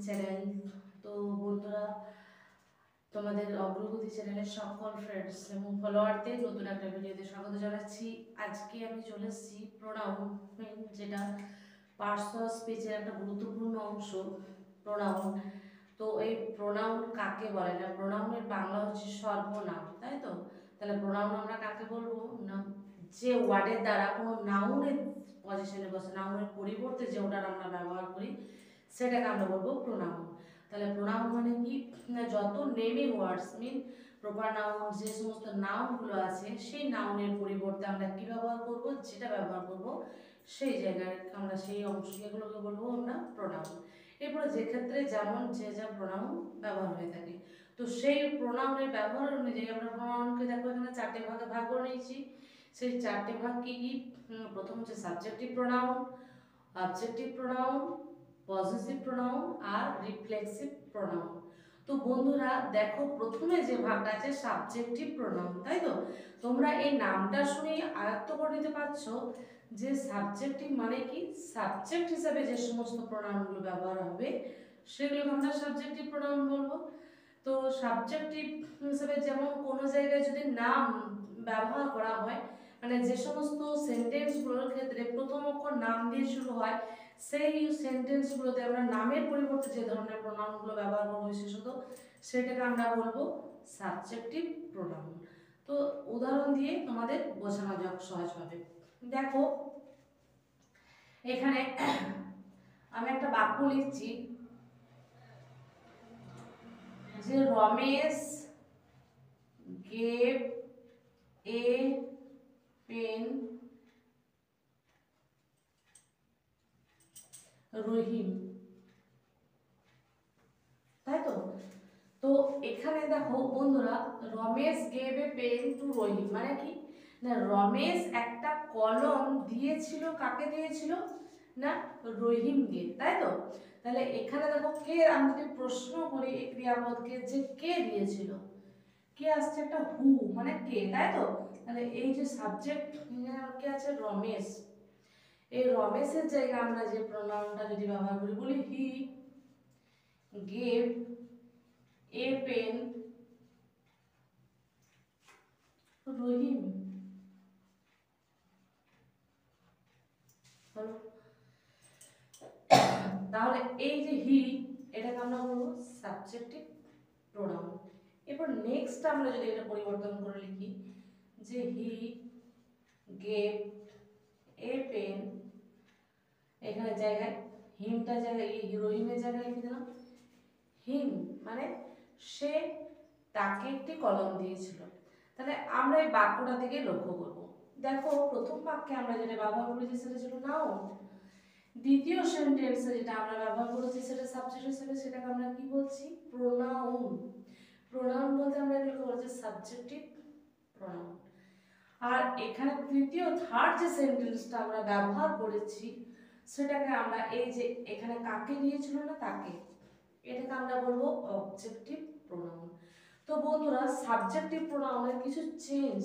Channel. তো বন্ধুরা, তোমাদের অগ্রগতি চ্যানেলের সকল ফ্রেন্ডস এবং ফলোয়ারদের নতুন একটা ভিডিওতে স্বাগত জানাচ্ছি। আজকে আমি চলে এসেছি প্রোনাউন, যেটা পার্টস অফ স্পিচের একটা গুরুত্বপূর্ণ অংশ প্রোনাউন। তো এই প্রোনাউন কাকে বলে? না, প্রোনাউনের বাংলা হচ্ছে সর্বনাম, তাই তো? তাহলে প্রোনাউন আমরা কাকে বলবো? না, যে ওয়ার্ডের দ্বারা কোনো নাউনের পজিশনে বসে, নাউনের পরিবর্তে যে ওটার আমরা ব্যবহার করি সেটাকে আমরা বলবো প্রোনাউন। তাহলে প্রোনাউন মানে কি? না, যত নেমিং ওয়ার্ডস মিন প্রপার নাউন, যে সমস্ত নাউনগুলো আছে সেই নাউনের পরিবর্তে আমরা কি ব্যবহার করব, যেটা ব্যবহার করব সেই জায়গায় আমরা সেই অংশগুলোকে বলবো আমরা প্রোনাউন। এরপরে যে ক্ষেত্রে যেমন যে যা প্রোনাউন ব্যবহার হয়ে থাকে, তো সেই প্রোনাউনের ব্যবহার অনুযায়ী আমরা প্রোনাউনকে দেখো এখানে চারটে ভাগে ভাগ করে নিয়েছি। সেই চারটে ভাগ কি কি? প্রথম হচ্ছে subjective pronoun, objective pronoun, positive pronoun আর রিফ্লেক্সিভ প্রোনাউন। তো বন্ধুরা দেখো, প্রথমে যে ভাগটা আছে সাবজেক্টিভ প্রোনাউন, তাই তো? তোমরা এই নামটা শুনেই আয়ত্ত করে নিতে পারছো যে সাবজেক্টিভ মানে কি। সাবজেক্ট হিসাবে যে সমস্ত প্রোনাউনগুলো ব্যবহার হবে সেগুলোকে আমরা সাবজেক্টিভ প্রোনাউন বলবো। তো সাবজেক্টিভ হিসেবে যেমন কোনো জায়গায় যদি নাম ব্যবহার করা হয়, মানে যে সমস্ত সেন্টেন্সগুলোর ক্ষেত্রে প্রথম অক্ষর নাম দিয়ে শুরু হয়, সেই সেন্টেন্সগুলোতে আমরা নামের পরিবর্তে যে ধরনের প্রোনাউনগুলো ব্যবহার করবো বিশেষত, সেটাকে আমরা বলবো সাবজেক্টিভ প্রোনাউন। তো উদাহরণ দিয়ে তোমাদের বোঝানো যাক সহজভাবে। দেখো এখানে আমি একটা বাক্য লিখছি যে রমেশ gave a pen রহিম, তাই তো? তো এখানে দেখো বন্ধুরা, Ramesh gave a pen to Rahim মানে কি? না, রমেশ একটা কলম দিয়েছিল, কাকে দিয়েছিল? না, রহিম দিয়ে, তাই তো? তাহলে এখানে দেখো কে, আমি যদি প্রশ্ন করি এই ক্রিয়াপদকে যে কে দিয়েছিল, কে আসছে? একটা হু, মানে কে, তাই তো? তাহলে এই যে সাবজেক্ট কে আছে? রমেশ। এই রমেশের জায়গায় আমরা যে প্রোনাউনটা যদি ব্যবহার করি, বলি হি গেভ এ পেন রহিম। তাহলে এই যে হি, এটাকে আমরা বলবো সাবজেক্টিভ প্রোনাউন। এরপর নেক্সট আমরা যদি এটা পরিবর্তন করে লিখি যে হি গেভ এ পেন, এখানে জায়গায় হিমটা জায়গায় রহিমের জায়গায় লিখে দিলাম হিম, মানে সে তাকে একটি কলম দিয়েছিল। তাহলে আমরা এই বাক্যটা দিকে লক্ষ্য করব। দেখো প্রথম বাক্যে আমরা যেটা ব্যবহার করেছি সেটা ছিল নাউন, দ্বিতীয় সেন্টেন্সে যেটা আমরা ব্যবহার করেছি সেটা সাবজেক্ট হিসেবে, সেটাকে আমরা কি বলছি? প্রোনাউন। প্রোনাউন বলতে আমরা এগুলোকে বলছি সাবজেক্টিভ প্রোনাউন। আর এখানে তৃতীয় থার্ড যে সেন্টেন্সটা আমরা ব্যবহার করেছি সেটাকে আমরা এই যে এখানে কাকে দিয়েছিল না তাকে, এটাকে আমরা বলবো অবজেক্টিভ প্রোনাউন। তো বন্ধুরা, সাবজেক্টিভ প্রোনাউনের কিছু চেঞ্জ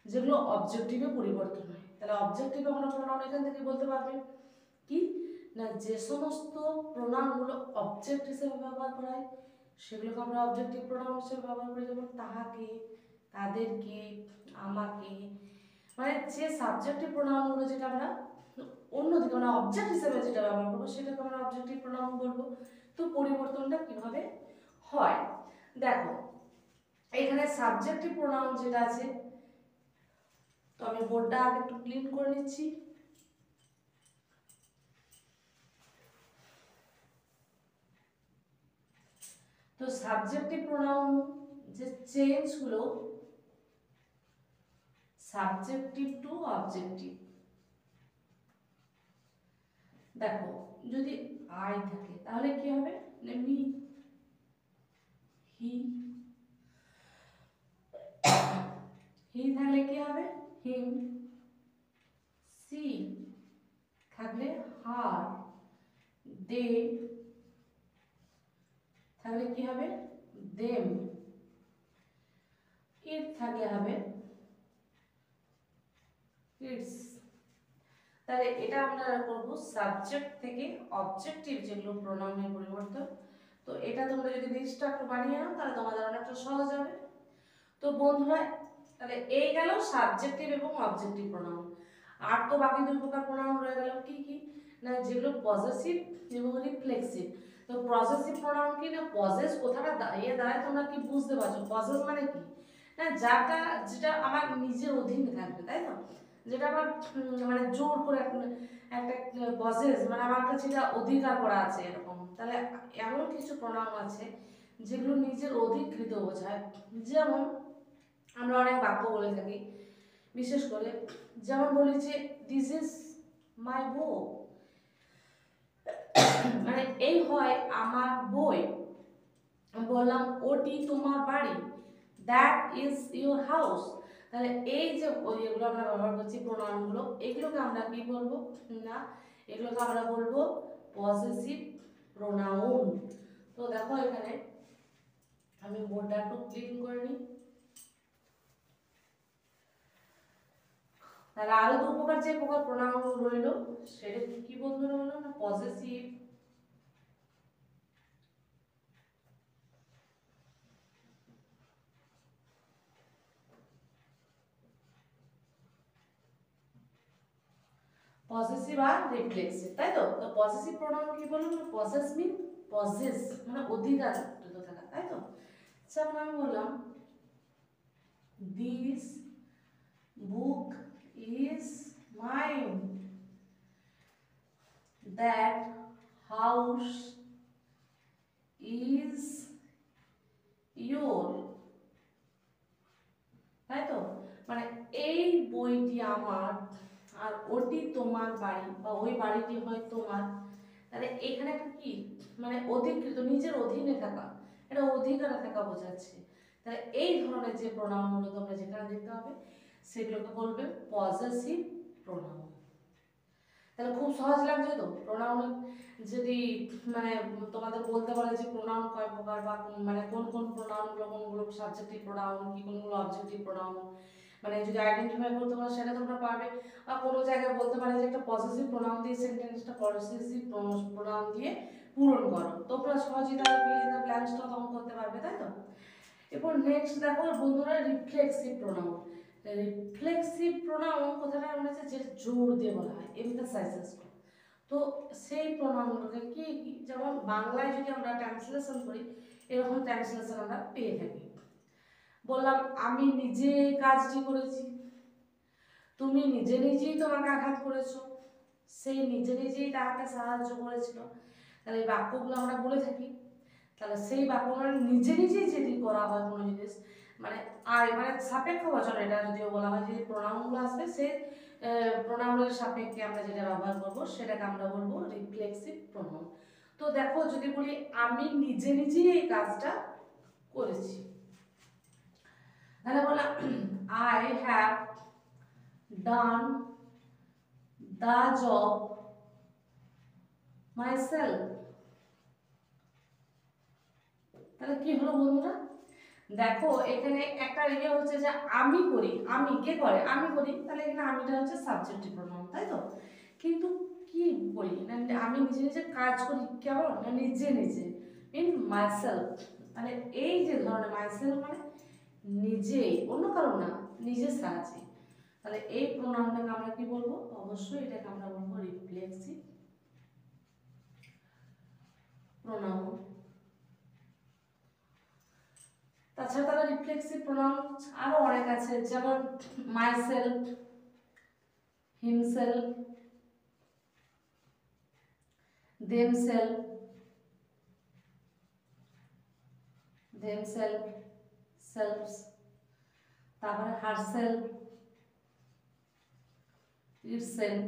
যেগুলো অবজেক্টিভে পরিবর্তন হয়। তাহলে অবজেক্টিভ আমরা প্রোনাউন এখান থেকে বলতে পারবে কি? না, যে সমস্ত প্রোনাউনগুলো অবজেক্ট হিসেবে ব্যবহার করা হয় সেগুলোকে আমরা অবজেক্টিভ প্রোনাউন হিসেবে ব্যবহার করি, যেমন তাহাকে, তাদেরকে, আমাকে। মানে যে সাবজেক্টিভ প্রোনাউনগুলো যেটা আমরা অন্যদিকে মানে অবজেক্ট হিসেবে যেটা ব্যবহার করবো সেটাকে আমরা অবজেক্টিভ প্রোনাউন বলবো। তো পরিবর্তনটা কিভাবে হয় দেখো, এখানে সাবজেক্টিভ প্রোনাউন যেটা আছে, তো আমি বোর্ডটা আগে একটু ক্লিন করে নিচ্ছি। তো সাবজেক্টিভ প্রোনাউন যে চেঞ্জগুলো সাবজেক্টিভ টু অবজেক্টিভ, দেখো যদি আই থাকে তাহলে কি হবে? মি, হি, হি থাকলে কি হবে? হিম, সি থাকলে হার, দে থাকলে কি হবে? দেম, ইট থাকলে হবে ইটস। তাহলে এটা আমরা করব সাবজেক্ট থেকে অবজেক্টিভ যেগুলো প্রোনাউনের পরিবর্তন। তো এটা তোমরা যদি লিস্টটা একটু বানিয়ে নাও তাহলে তোমাদের অনেকটা সহজ হবে। তো বন্ধুরা, তাহলে এই গেল সাবজেক্টিভ এবং অবজেক্টিভ প্রোনাউন। আর তো বাকি দুই প্রকার প্রোনাউন রয়ে গেল কি কি, না যেগুলো পজেসিভ এবং রিফ্লেক্সিভ। তো পজেসিভ প্রোনাউন কি, না পজেস কথাটা দাঁড়ায় তোমরা কি বুঝতে পারছো? পজেস মানে কি, না যেটা আমার নিজের অধীনে থাকবে, তাই তো? যেটা আমার মানে জোর করে একটা পজেস মানে আমার কাছে এটা অধিকার করা আছে এরকম। তাহলে এমন কিছু প্রোনাউন আছে যেগুলো নিজের অধিকৃত বোঝায়। যেমন আমরা অনেক বাক্য বলে থাকি, বিশেষ করে যেমন বলি যে দিস ইজ মাই বউ, মানে এই হয় আমার বই। বললাম ওটি তোমার বাড়ি, দ্যাট ইজ ইউর হাউস। তাহলে এই যে এগুলো আমরা ব্যবহার করছি প্রোনাউনগুলো, এগুলোকে আমরা কি বলবো, না এগুলোকে আমরা বলবো পজেসিভ প্রোনাউন। তো দেখো এখানে আমি বোর্ডটা একটু ক্লিন করে নিই। তাহলে আরো দু প্রকার যে প্রকার প্রোনাউন রইল সেটা কি বন্ধুরা হলো, না পজেসিভ পজেসিভ আর রিফ্লেক্সিভ, তাই তো? তো পজেসিভ প্রোনাউন কি বললাম, না পজেস মিন পজেস মানে অধিকার থাকা, তাই তো? যেমন আমি বললাম this book is mine, that house is your, তাই তো? মানে এই বইটি আমার আর ওটি তোমার বাড়ি, বা ওই বাড়িটি হয় তোমার। তাহলে এখানে একটা কি, মানে অধিকৃত নিজের অধীনে থাকা, এটা অধিকারে থাকা বোঝাচ্ছে। তাহলে এই ধরনের যে প্রোনাউনগুলো তোমরা যেখানে দেখতে হবে সেগুলোকে বলবে পজেসিভ প্রোনাউন। তাহলে খুব সহজ লাগছে তো প্রোনাউন। যদি মানে তোমাদের বলতে পারে যে প্রোনাউন কয় প্রকার, বা মানে কোন কোন প্রোনাউনগুলো কোনগুলো সাবজেক্টিভ প্রোনাউন, কি কোনগুলো অবজেক্টিভ প্রোনাউন, মানে যদি আইডেন্টিফাই করতে পারো সেটা তোমরা পারবে। বা কোনো জায়গায় বলতে পারে যে একটা পজেসিভ প্রোনাউন দিয়ে সেন্টেন্সটা পজেসিভ প্রোনাউন দিয়ে পূরণ করো, তোমরা সহজেই তাহলে ফিল ইন দ্য ব্ল্যাঙ্কসটা তখন করতে পারবে, তাই তো? এরপর নেক্সট দেখো বন্ধুরা রিফ্লেক্সিভ প্রোনাউন। রিফ্লেক্সিভ প্রোনাউন কথাটা আমরা যে জোর দিয়ে বলা হয়, এমফাসাইজেস। তো সেই প্রোনাউনগুলোকে কি কি, যেমন বাংলায় যদি আমরা ট্রান্সলেশন করি এরকম ট্রান্সলেশন আমরা পেয়ে থাকি। বললাম আমি নিজে এই কাজটি করেছি, তুমি নিজে নিজেই তোমাকে আঘাত করেছো, সেই নিজে নিজেই তাকে সাহায্য করেছিল। তাহলে এই বাক্যগুলো আমরা বলে থাকি। তাহলে সেই বাক্য মানে নিজে নিজেই যদি করা হয় কোনো জিনিস, মানে মানে সাপেক্ষ বচন, এটা যদিও বলা হয় যে প্রোনাউনগুলো আসবে সেই প্রোনাউনের সাপেক্ষে আমরা যেটা ব্যবহার করবো সেটাকে আমরা বলবো রিফ্লেক্সিভ প্রোনাউন। তো দেখো যদি বলি আমি নিজে নিজেই এই কাজটা করেছি, তাহলে বললাম I have done the job myself. তাহলে কি হলো বন্ধুরা, দেখো এখানে একটা ইয়ে হচ্ছে যে আমি করি, আমি কে করে, আমি করি, তাহলে এখানে আমিটা হচ্ছে সাবজেক্টিভ প্রোনাউন, তাই তো? কিন্তু কি বলি, না আমি নিজে নিজে কাজ করি, কেমন, না নিজে নিজে, ইন মাইসেলফ। তাহলে এই যে ধরনের মাইসেলফ মানে নিজেই, অন্য কারণ না, নিজের সাহায্যে। তাহলে এই প্রোনাউনটাকে আমরা কি বলবো, অবশ্যই এটাকে আমরা বলবো রিফ্লেক্সিভ প্রোনাউন। তাছাড়া তারা রিফ্লেক্সিভ প্রোনাউন আরো অনেক আছে, যেমন myself, himself, themselves, themselves, selves, তারপরে হারসেলফ, ইটসেলফ।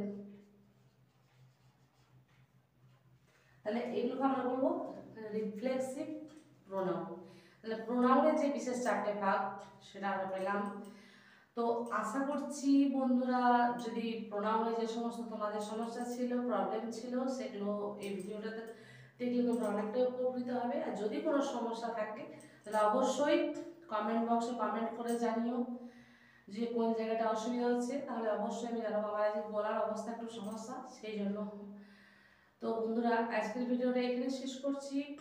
তাহলে এগুলোকে আমরা বলবো রিফ্লেক্সিভ প্রোনাউন। তাহলে প্রোনাউনের যে বিশেষ চারটে ভাগ সেটা আমরা পেলাম। তো আশা করছি বন্ধুরা, যদি প্রোনাউনে যে সমস্ত তোমাদের সমস্যা ছিল, প্রবলেম ছিল, সেগুলো এই ভিডিওটাতে দেখলে তোমরা অনেকটাই উপকৃত হবে। আর যদি কোনো সমস্যা থাকে তাহলে অবশ্যই কমেন্ট বক্সে কমেন্ট করে জানিও। যে কোন জায়গাটা অসুবিধা হচ্ছে, তাহলে অবশ্যই আমি জানাবো। আমার আজকে গলার অবস্থা একটু সমস্যা, সেই জন্য। তো বন্ধুরা, আজকের ভিডিওটা এখানে শেষ করছি।